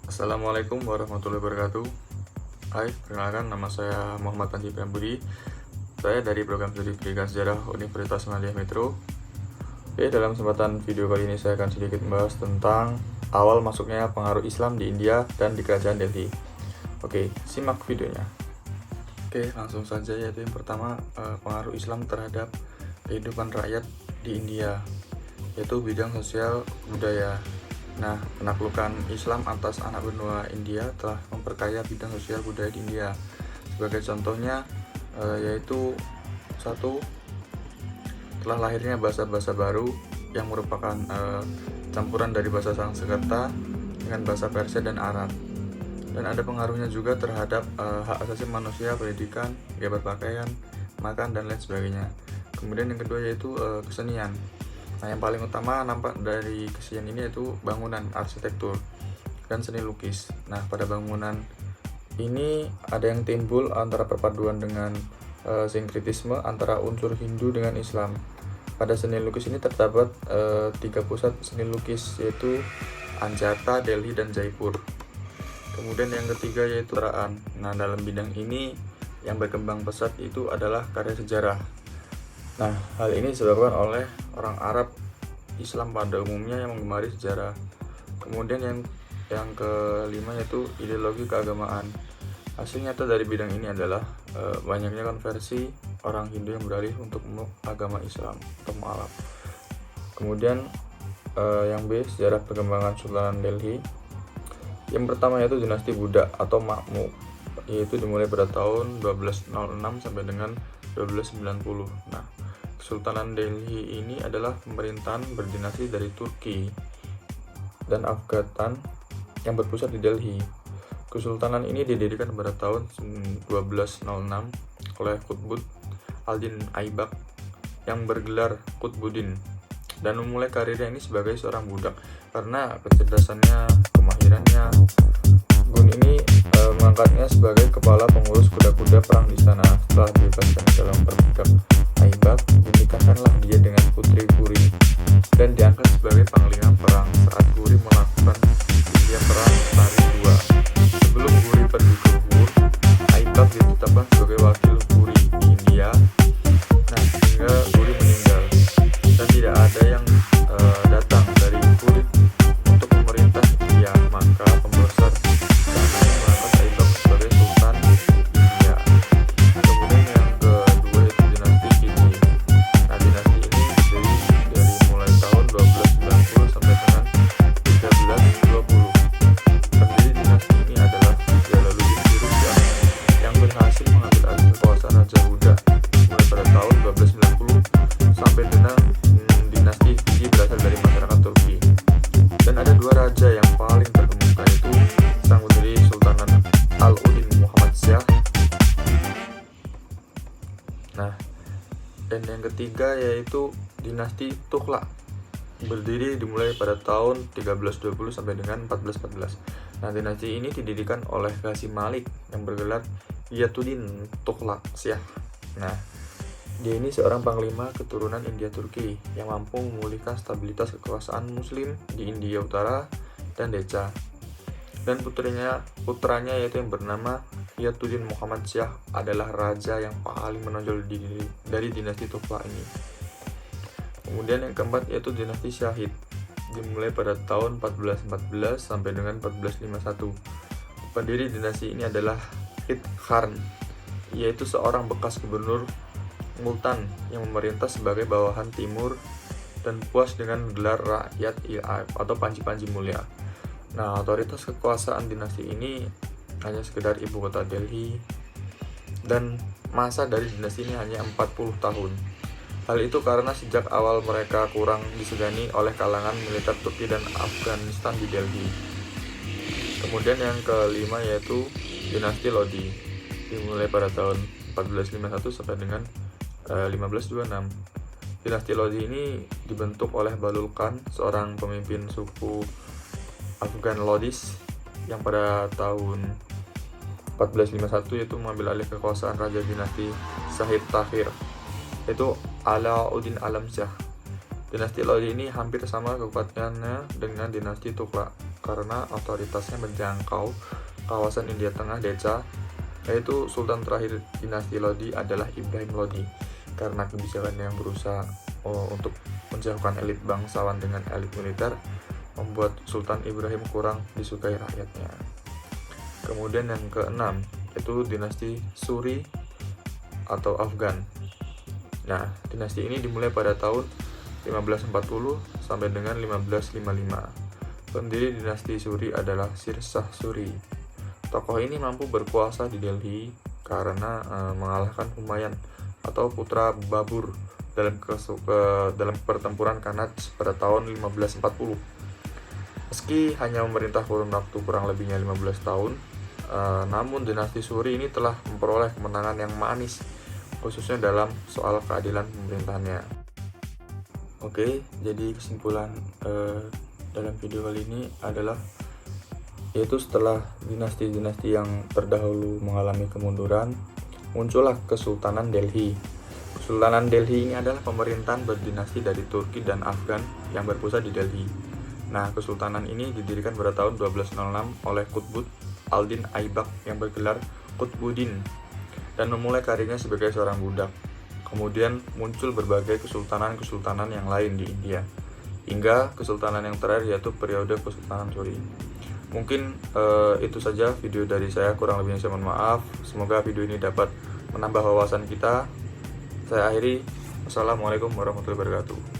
Assalamualaikum warahmatullahi wabarakatuh. Hai, perkenalkan nama saya Muhammad Panji Prambudi. Saya dari program studi pendidikan sejarah Universitas Muhammadiyah Metro. Oke, dalam kesempatan video kali ini saya akan sedikit membahas tentang awal masuknya pengaruh Islam di India dan di kerajaan Delhi. Oke, simak videonya. Oke, langsung saja, yaitu yang pertama, pengaruh Islam terhadap kehidupan rakyat di India, yaitu bidang sosial budaya. Nah, penaklukan Islam atas anak benua India telah memperkaya bidang sosial budaya di India. Sebagai contohnya, yaitu satu, telah lahirnya bahasa-bahasa baru yang merupakan campuran dari bahasa Sanskerta dengan bahasa Persia dan Arab. Dan ada pengaruhnya juga terhadap hak asasi manusia, pendidikan, gaya berpakaian, makan, dan lain sebagainya. Kemudian yang kedua yaitu kesenian. Nah, yang paling utama nampak dari kesenian ini yaitu bangunan, arsitektur, dan seni lukis. Nah, pada bangunan ini ada yang timbul antara perpaduan dengan sinkretisme antara unsur Hindu dengan Islam. Pada seni lukis ini terdapat 3 pusat seni lukis, yaitu Anjata, Delhi, dan Jaipur. Kemudian yang ketiga yaitu Quran. Nah, dalam bidang ini yang berkembang pesat itu adalah karya sejarah. Nah, hal ini disebabkan oleh orang Arab Islam pada umumnya yang menggemari sejarah. Kemudian yang kelima yaitu ideologi keagamaan. Hasil nyata dari bidang ini adalah banyaknya konversi orang Hindu yang beralih untuk agama Islam atau mualaf. Kemudian yang B, sejarah perkembangan Sultanan Delhi. Yang pertama yaitu dinasti Buddha atau Makmuk, yaitu dimulai pada tahun 1206 sampai dengan 1290. Nah, Kesultanan Delhi ini adalah pemerintahan berdinasti dari Turki dan Afghanistan yang berpusat di Delhi. Kesultanan ini didirikan pada tahun 1206 oleh Qutb al-Din Aibak yang bergelar Qutbuddin dan memulai karirnya ini sebagai seorang budak. Karena kecerdasannya, kemahirannya, Gun ini mengangkatnya sebagai kepala pengurus kuda-kuda perang di sana. Setelah dibebaskan dalam perbudak Aibak, dinikahkanlah dia dengan putri Guri dan diangkat sebagai panglima perang saat Guri melakukan India perang Tari II. Sebelum Guri pergi ke Gur, Aibak ditetapkan sebagai wakil Guri di India. Nah, sehingga Guri meninggal dan tidak ada yang datang dari Guri untuk memerintah India, maka pembesar istana mengangkat Aibak sebagai Sultan India. Kemudian yang kedua yaitu dinasti Kidji. Nah, dinasti ini berdiri dari mulai tahun 1290 sampai dengan 1320. Pendiri dinasti ini adalah Jalaluddin Firuzshah yang berhasil mengambil alih kekuasaan Raja Buddha mulai pada tahun 1290 sampai dengan dinasti Kidji berasal dari masyarakat Turki. Dan ada 2 raja yang paling terkemuka, yaitu sang pendiri Sultanan Alauddin Muhammad Shah. Nah, dan yang ketiga yaitu dinasti Tughlaq, berdiri dimulai pada tahun 1320 sampai dengan 1414. Nah, dinasti ini didirikan oleh Qasim Malik yang bergelar Ghiyasuddin Tughlaq Shah. Nah, dia ini seorang panglima keturunan India Turki yang mampu memulihkan stabilitas kekuasaan Muslim di India Utara dan Deca. Dan putranya yaitu yang bernama Ghiyasuddin Muhammad Shah adalah raja yang paling menonjol dari dinasti Tughlaq ini. Kemudian yang keempat yaitu dinasti Shahid, dimulai pada tahun 1414 sampai dengan 1451. Pendiri dinasti ini adalah Hid Khan, yaitu seorang bekas gubernur Multan yang memerintah sebagai bawahan timur dan puas dengan gelar rakyat atau Panji-Panji Mulia. Nah, otoritas kekuasaan dinasti ini hanya sekedar ibu kota Delhi dan masa dari dinasti ini hanya 40 tahun. Hal itu karena sejak awal mereka kurang disegani oleh kalangan militer Turki dan Afghanistan di Delhi. Kemudian yang kelima yaitu dinasti Lodi, dimulai pada tahun 1451 sampai dengan 1526. Dinasti Lodi ini dibentuk oleh Bahlul Khan, seorang pemimpin suku Afghan Lodis yang pada tahun 1451 yaitu mengambil alih kekuasaan raja dinasti Shahid Tahir, yaitu Alauddin Alam Shah. Dinasti Lodi ini hampir sama kekuatannya dengan dinasti Tughlaq. karena otoritasnya menjangkau kawasan India Tengah Deca, yaitu Sultan terakhir dinasti Lodi adalah Ibrahim Lodi, karena kebijakan yang berusaha untuk menjauhkan elit bangsawan dengan elit militer membuat Sultan Ibrahim kurang disukai rakyatnya. Kemudian yang keenam yaitu dinasti Suri atau Afgan. Nah, dinasti ini dimulai pada tahun 1540 sampai dengan 1555. Pendiri dinasti Suri adalah Sirshah Suri. Tokoh ini mampu berkuasa di Delhi karena mengalahkan Humayun atau putra Babur dalam pertempuran Kanaj pada tahun 1540. Meski hanya memerintah kurun waktu kurang lebihnya 15 tahun, namun dinasti Suri ini telah memperoleh kemenangan yang manis, khususnya dalam soal keadilan pemerintahannya. Oke, jadi kesimpulan dalam video kali ini adalah yaitu setelah dinasti-dinasti yang terdahulu mengalami kemunduran, muncullah Kesultanan Delhi. Kesultanan Delhi ini adalah pemerintahan berdinasti dari Turki dan Afgan yang berpusat di Delhi. Nah, Kesultanan ini didirikan pada tahun 1206 oleh Qutb al-Din Aibak yang bergelar Qutbuddin dan memulai karirnya sebagai seorang budak. Kemudian muncul berbagai kesultanan-kesultanan yang lain di India, hingga kesultanan yang terakhir yaitu periode Kesultanan Suri. Mungkin itu saja video dari saya, kurang lebihnya saya mohon maaf. Semoga video ini dapat menambah wawasan kita. Saya akhiri. Wassalamualaikum warahmatullahi wabarakatuh.